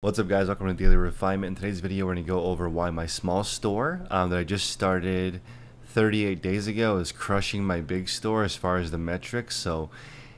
What's up, guys? Welcome to Daily Refinement. In today's video, we're going to go over why my small store that I just started 38 days ago is crushing my big store as far as the metrics. So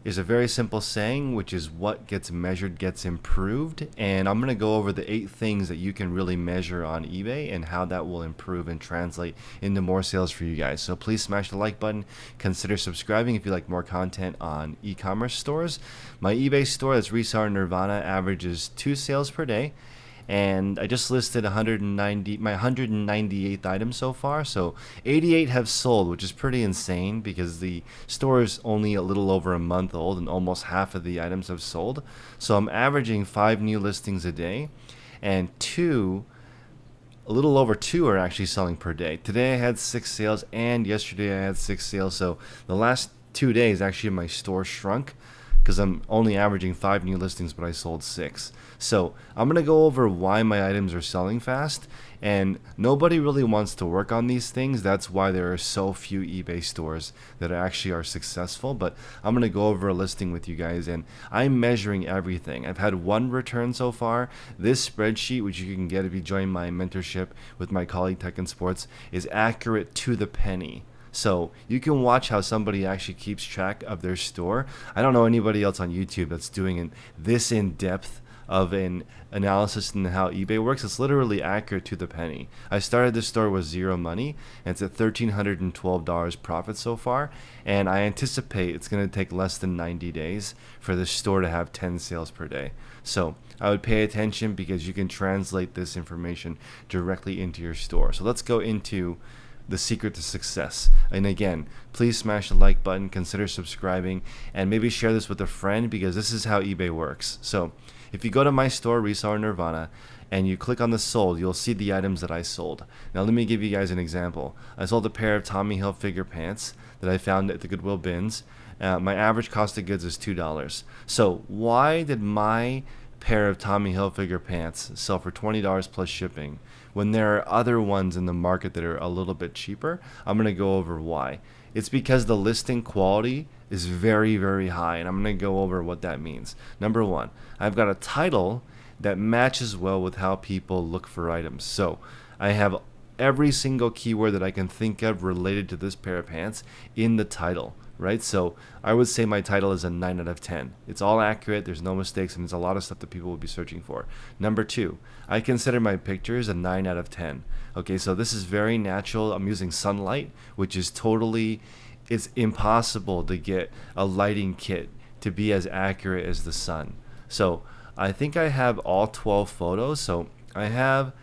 there's a very simple saying, which is what gets measured gets improved. And I'm going to go over the 8 things that you can really measure on eBay and how that will improve and translate into more sales for you guys. So please smash the like button. Consider subscribing if you like more content on e-commerce stores. My eBay store, that's Reseller Nirvana, averages 2 sales per day. And I just listed my 198th item so far, so 88 have sold, which is pretty insane because the store is only a little over a month old and almost half of the items have sold. So I'm averaging 5 new listings a day, and a little over 2 are actually selling per day. Today I had 6 sales, and yesterday I had 6 sales. So the last 2 days actually my store shrunk because I'm only averaging 5 new listings, but I sold 6. So I'm going to go over why my items are selling fast, and nobody really wants to work on these things. That's why there are so few eBay stores that actually are successful. But I'm going to go over a listing with you guys, and I'm measuring everything. I've had 1 return so far. This spreadsheet, which you can get if you join my mentorship with my colleague Tech and Sports, is accurate to the penny. So you can watch how somebody actually keeps track of their store. I don't know anybody else on YouTube that's doing this in depth of an analysis in how eBay works. It's literally accurate to the penny. I started this store with 0 money, and it's at $1,312 profit so far, and I anticipate it's going to take less than 90 days for this store to have 10 sales per day. So I would pay attention because you can translate this information directly into your store. So let's go into the secret to success. And again, please smash the like button, consider subscribing, and maybe share this with a friend because this is how eBay works. So if you go to my store, Reseller Nirvana, and you click on the sold, you'll see the items that I sold. Now let me give you guys an example. I sold a pair of Tommy Hilfiger pants that I found at the Goodwill bins. My average cost of goods is $2. So why did my pair of Tommy Hilfiger pants sell for $20 plus shipping when there are other ones in the market that are a little bit cheaper? I'm going to go over why. It's because the listing quality is very, very high, and I'm going to go over what that means. Number 1, I've got a title that matches well with how people look for items. So I have every single keyword that I can think of related to this pair of pants in the title, right? So I would say my title is a 9 out of 10. It's all accurate, there's no mistakes, and it's a lot of stuff that people will be searching for. Number 2, I consider my pictures a 9 out of 10. Okay, so this is very natural. I'm using sunlight, which is it's impossible to get a lighting kit to be as accurate as the sun. So I think I have all 12 photos, so I have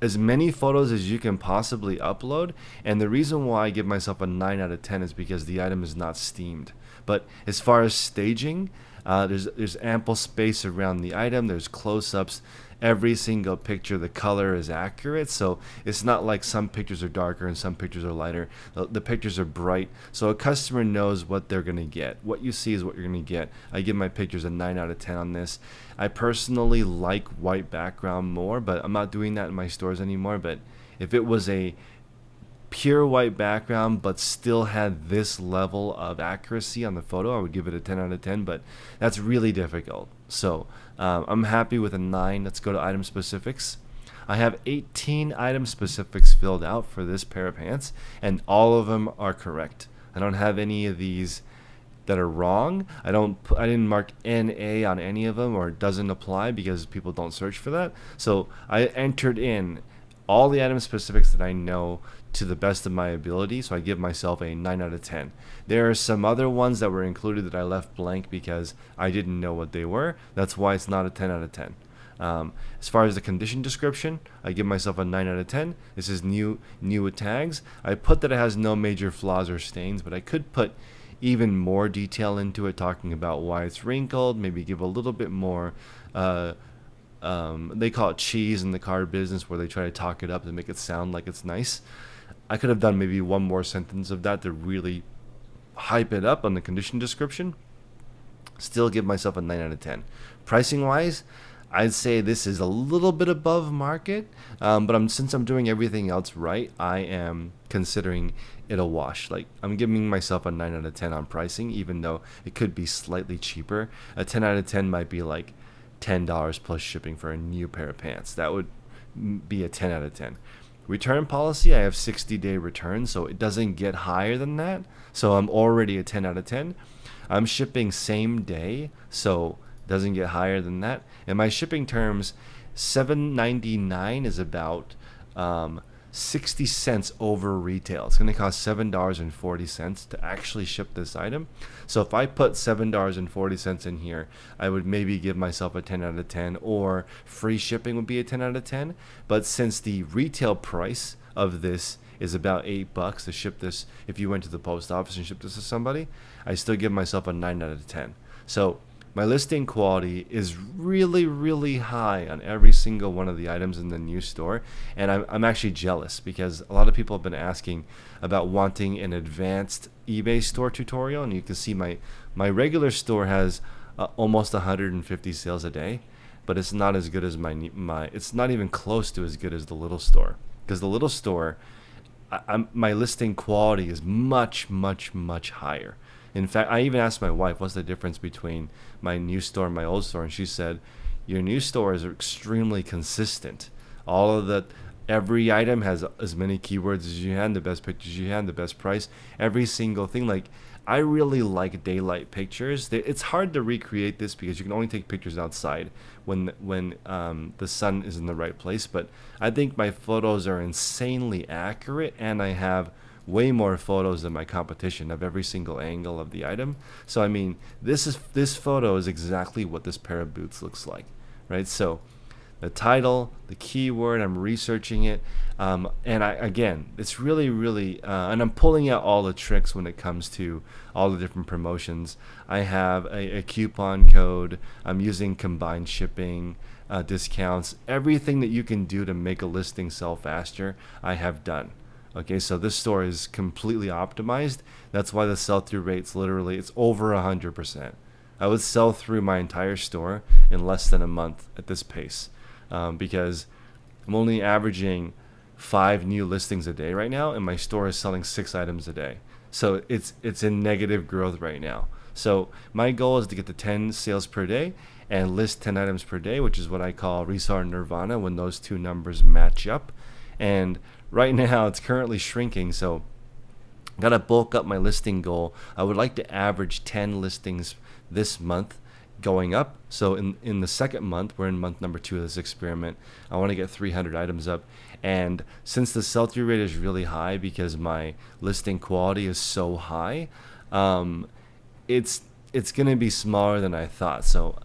as many photos as you can possibly upload, and the reason why I give myself a 9 out of 10 is because the item is not steamed. But as far as staging, there's ample space around the item, there's close-ups, every single picture, the color is accurate, so it's not like some pictures are darker and some pictures are lighter. The pictures are bright, so a customer knows what they're going to get. What you see is what you're going to get. I give my pictures a 9 out of 10 on this. I personally like white background more, but I'm not doing that in my stores anymore. But if it was a pure white background but still had this level of accuracy on the photo, I would give it a 10 out of 10, but that's really difficult. So I'm happy with a 9. Let's go to item specifics. I have 18 item specifics filled out for this pair of pants, and all of them are correct. I don't have any of these that are wrong. I didn't mark NA on any of them, or it doesn't apply because people don't search for that. So I entered in all the item specifics that I know to the best of my ability, so I give myself a 9 out of 10. There are some other ones that were included that I left blank because I didn't know what they were. That's why it's not a 10 out of 10. As far as the condition description, I give myself a 9 out of 10. This is new with tags. I put that it has no major flaws or stains, but I could put even more detail into it, talking about why it's wrinkled, maybe give a little bit more they call it cheese in the car business, where they try to talk it up and make it sound like it's nice. I could have done maybe one more sentence of that to really hype it up on the condition description. Still give myself a 9 out of 10. Pricing wise, I'd say this is a little bit above market, but since I'm doing everything else right, I am considering it a wash. Like, I'm giving myself a 9 out of 10 on pricing, even though it could be slightly cheaper. A 10 out of 10 might be like $10 plus shipping for a new pair of pants. That would be a 10 out of 10. Return policy, I have 60-day return, so it doesn't get higher than that. So I'm already a 10 out of 10. I'm shipping same day, so it doesn't get higher than that. And my shipping terms, $7.99 is about 60 cents over retail. It's going to cost $7.40 to actually ship this item. So if I put $7.40 in here, I would maybe give myself a 10 out of 10, or free shipping would be a 10 out of 10. But since the retail price of this is about $8 to ship this, if you went to the post office and shipped this to somebody, I still give myself a 9 out of 10. So my listing quality is really, really high on every single one of the items in the new store. And I'm actually jealous, because a lot of people have been asking about wanting an advanced eBay store tutorial. And you can see my regular store has almost 150 sales a day, but it's not as good as it's not even close to as good as the little store. Because the little store, my listing quality is much, much, much higher. In fact, I even asked my wife, what's the difference between my new store and my old store? And she said, your new store is extremely consistent. Every item has as many keywords as you had, the best pictures you had, the best price, every single thing. Like, I really like daylight pictures. It's hard to recreate this because you can only take pictures outside when the sun is in the right place. But I think my photos are insanely accurate, and I have way more photos than my competition of every single angle of the item. So I mean, this photo is exactly what this pair of boots looks like, right? So the title, the keyword, I'm researching it, and again, it's really, really, and I'm pulling out all the tricks when it comes to all the different promotions. I have a coupon code. I'm using combined shipping, discounts, everything that you can do to make a listing sell faster, I have done. Okay, so this store is completely optimized. That's why the sell-through rate's it's over 100%. I would sell through my entire store in less than a month at this pace, because I'm only averaging 5 new listings a day right now, and my store is selling 6 items a day. So it's in negative growth right now. So my goal is to get to 10 sales per day and list 10 items per day, which is what I call reseller nirvana, when those two numbers match up. And right now it's currently shrinking, so gotta bulk up my listing goal. I would like to average 10 listings this month going up. So in the second month, we're in month number 2 of this experiment, I want to get 300 items up. And since the sell-through rate is really high because my listing quality is so high, it's gonna be smaller than I thought. So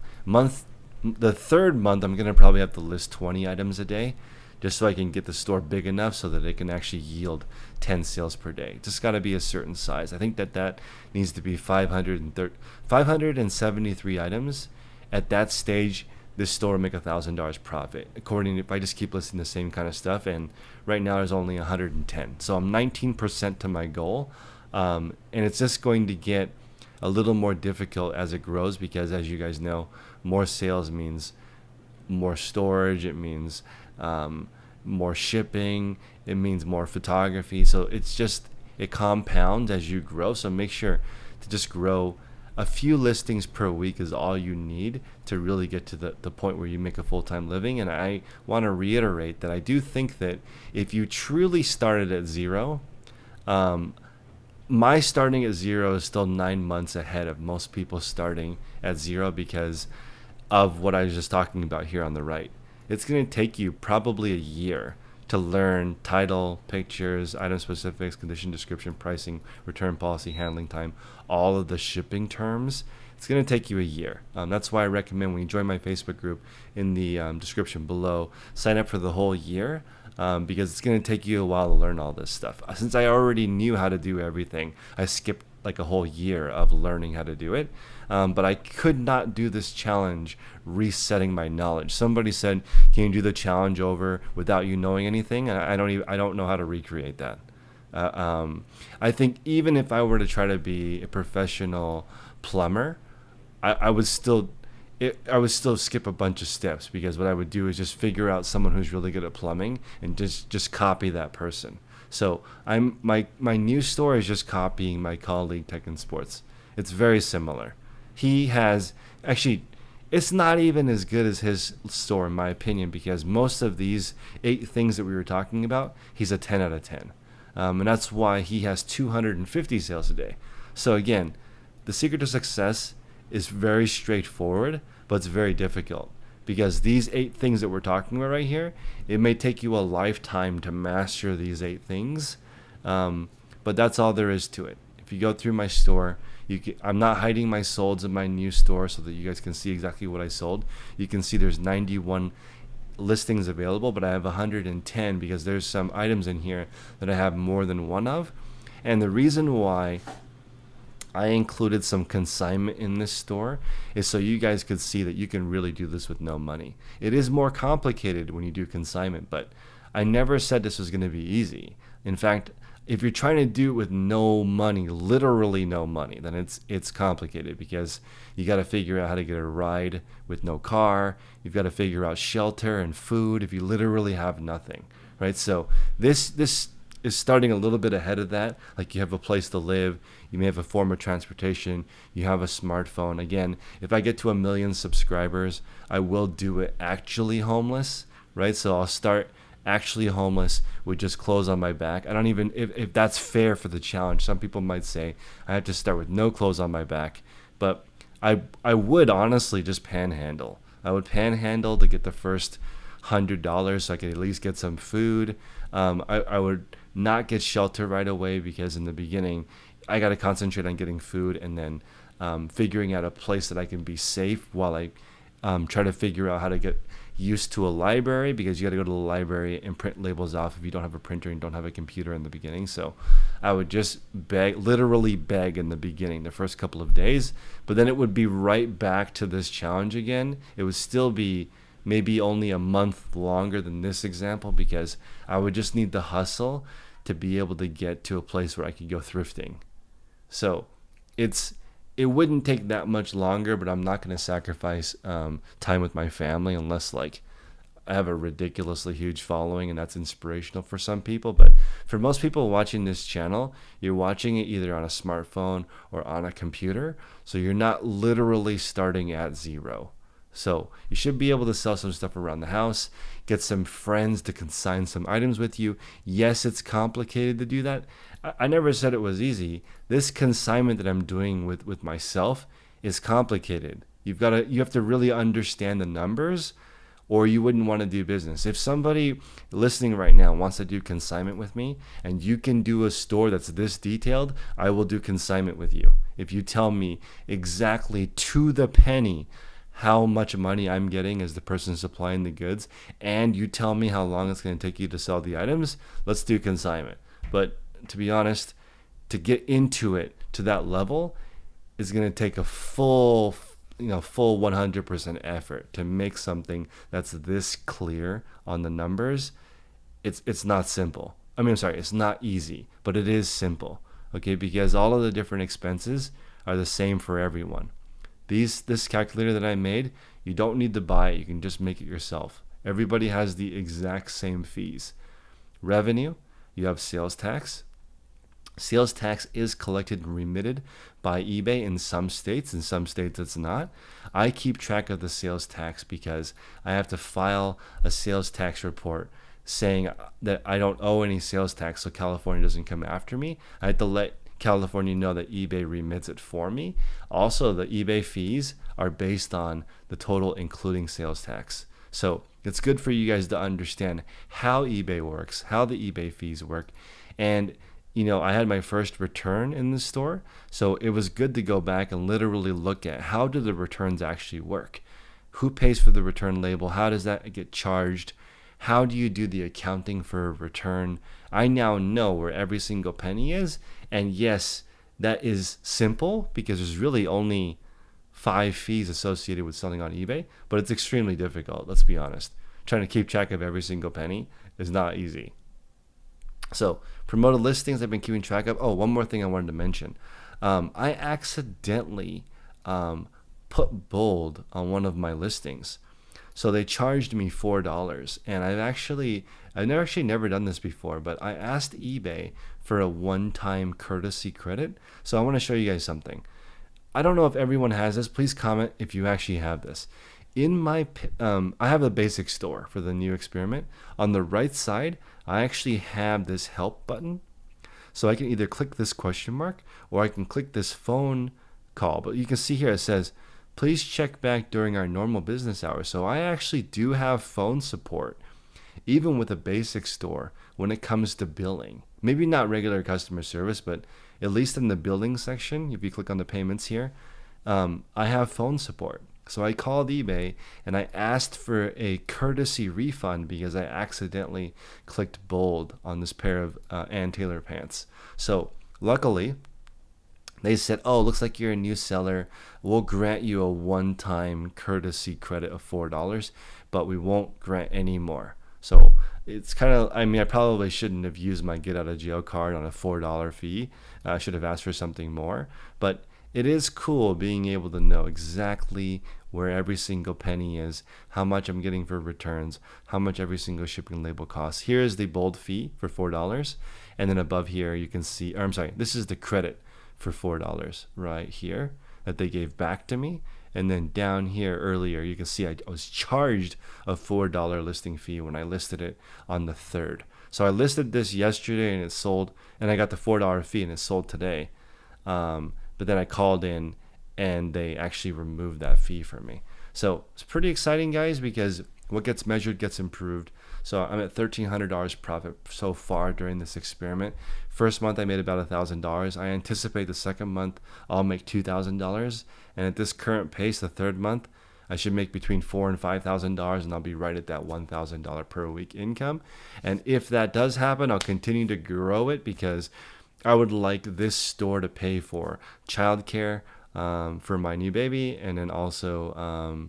the third month, I'm gonna probably have to list 20 items a day, just so I can get the store big enough so that it can actually yield 10 sales per day. Just got to be a certain size. I think that needs to be 573 items. At that stage, this store will make $1,000 profit. If I just keep listing the same kind of stuff, and right now there's only 110. So I'm 19% to my goal, and it's just going to get a little more difficult as it grows, because as you guys know, more sales means more storage. It means more shipping, it means more photography. So it compounds as you grow. So make sure to just grow. A few listings per week is all you need to really get to the point where you make a full-time living. And I want to reiterate that I do think that if you truly started at zero, my starting at zero is still 9 months ahead of most people starting at zero, because of what I was just talking about here on the right. It's going to take you probably a year to learn title, pictures, item specifics, condition description, pricing, return policy, handling time, all of the shipping terms. It's going to take you a year. That's why I recommend when you join my Facebook group, in the description below, sign up for the whole year, because it's going to take you a while to learn all this stuff. Since I already knew how to do everything, I skipped like a whole year of learning how to do it. But I could not do this challenge resetting my knowledge. Somebody said, can you do the challenge over without you knowing anything? I don't know how to recreate that. I think even if I were to try to be a professional plumber, I would still skip a bunch of steps, because what I would do is just figure out someone who's really good at plumbing and just copy that person. So my new store is just copying my colleague Tech and Sports. It's very similar. He has actually, It's not even as good as his store, in my opinion, because most of these 8 things that we were talking about, he's a 10 out of 10. And that's why he has 250 sales a day. So again, the secret to success is very straightforward, but it's very difficult, because these 8 things that we're talking about right here, it may take you a lifetime to master these 8 things. But that's all there is to it. If you go through my store, I'm not hiding my solds in my new store so that you guys can see exactly what I sold. You can see there's 91 listings available, but I have 110 because there's some items in here that I have more than one of. And the reason why I included some consignment in this store is so you guys could see that you can really do this with no money. It is more complicated when you do consignment, but I never said this was going to be easy. In fact, if you're trying to do it with no money, literally no money, then it's complicated, because you got to figure out how to get a ride with no car. You've got to figure out shelter and food if you literally have nothing, right? So this is starting a little bit ahead of that. Like, you have a place to live, you may have a form of transportation, you have a smartphone. Again, if I get to 1 million subscribers, I will do it actually homeless, right? So I'll start actually homeless with just clothes on my back. I don't even, if that's fair for the challenge. Some people might say I have to start with no clothes on my back, but I would honestly just panhandle. I would panhandle to get the first $100 so I could at least get some food. I would not get shelter right away, because in the beginning I got to concentrate on getting food, and then figuring out a place that I can be safe while I try to figure out how to get used to a library, because you got to go to the library and print labels off if you don't have a printer and don't have a computer in the beginning. So I would just literally beg in the beginning, the first couple of days, but then it would be right back to this challenge again. It would still be maybe only a month longer than this example, because I would just need the hustle to be able to get to a place where I could go thrifting. So it wouldn't take that much longer, but I'm not going to sacrifice time with my family unless, like, I have a ridiculously huge following and that's inspirational for some people. But for most people watching this channel, you're watching it either on a smartphone or on a computer. So you're not literally starting at zero. So you should be able to sell some stuff around the house, get some friends to consign some items with you. Yes, it's complicated to do that. I never said it was easy. This consignment that I'm doing with myself is complicated. You have to really understand the numbers, or you wouldn't want to do business. If somebody listening right now wants to do consignment with me, and you can do a store that's this detailed, I will do consignment with you. If you tell me exactly to the penny how much money I'm getting as the person supplying the goods, and you tell me how long it's going to take you to sell the items, let's do consignment. But to be honest, to get into it to that level is going to take a full 100% effort to make something that's this clear on the numbers. It's not simple. It's not easy, but it is simple. Okay, because all of the different expenses are the same for everyone. This calculator that I made, you don't need to buy it. You can just make it yourself. Everybody has the exact same fees. Revenue, you have sales tax. Sales tax is collected and remitted by eBay in some states. In some states it's not. I keep track of the sales tax because I have to file a sales tax report saying that I don't owe any sales tax, so California doesn't come after me. I have to let California know that eBay remits it for me. Also, the eBay fees are based on the total including sales tax. So it's good for you guys to understand how eBay works, how the eBay fees work. And I had my first return in the store, so it was good to go back and literally look at how do the returns actually work. Who pays for the return label? How does that get charged? How do you do the accounting for a return? I now know where every single penny is. And yes, that is simple because there's really only 5 fees associated with selling on eBay, but it's extremely difficult, let's be honest. Trying to keep track of every single penny is not easy. So promoted listings I've been keeping track of. Oh, one more thing I wanted to mention. I accidentally put bold on one of my listings. So they charged me $4, and I've never done this before, but I asked eBay for a one-time courtesy credit. So I want to show you guys something. I don't know if everyone has this. Please comment if you actually have this. I have a basic store for the new experiment. On the right side, I actually have this help button. So I can either click this question mark or I can click this phone call. But you can see here it says, please check back during our normal business hours. So I actually do have phone support, even with a basic store when it comes to billing. Maybe not regular customer service, but at least in the billing section, if you click on the payments here, I have phone support. So I called eBay and I asked for a courtesy refund because I accidentally clicked bold on this pair of Ann Taylor pants. So luckily, they said, oh, looks like you're a new seller. We'll grant you a one-time courtesy credit of $4, but we won't grant any more. So it's kind of, I mean, I probably shouldn't have used my get out of jail card on a $4 fee. I should have asked for something more. But it is cool being able to know exactly where every single penny is, how much I'm getting for returns, how much every single shipping label costs. Here is the bold fee for $4. And then above here, you can see, or I'm sorry, this is the credit for $4 right here that they gave back to me. And then down here earlier, you can see I was charged a $4 listing fee when I listed it on the 3rd. So I listed this yesterday and it sold, and I got the $4 fee and it sold today. But then I called in and they actually removed that fee for me. So it's pretty exciting, guys, because what gets measured gets improved. So I'm at $1,300 profit so far during this experiment. First month I made about $1,000. I anticipate the second month I'll make $2,000. And at this current pace, the third month, I should make between $4,000 and $5,000, and I'll be right at that $1,000 per week income. And if that does happen, I'll continue to grow it because I would like this store to pay for childcare for my new baby, and then also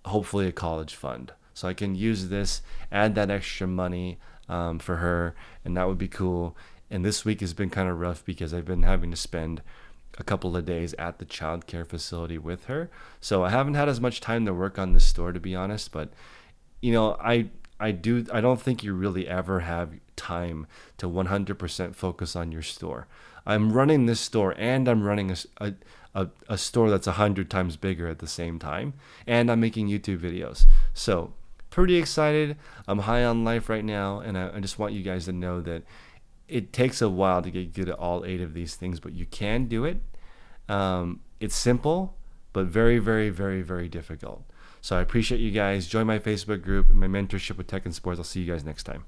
hopefully a college fund. So I can use this, add that extra money for her, and that would be cool. And this week has been kind of rough because I've been having to spend a couple of days at the childcare facility with her. So I haven't had as much time to work on this store, to be honest. But you know, I don't think you really ever have time to 100% focus on your store. I'm running this store and I'm running a store that's 100 times bigger at the same time, and I'm making YouTube videos. So pretty excited. I'm high on life right now, and I just want you guys to know that it takes a while to get good at all 8 of these things, but you can do it. It's simple, but very, very, very, very difficult. So I appreciate you guys. Join my Facebook group and my mentorship with tech and sports. I'll see you guys next time.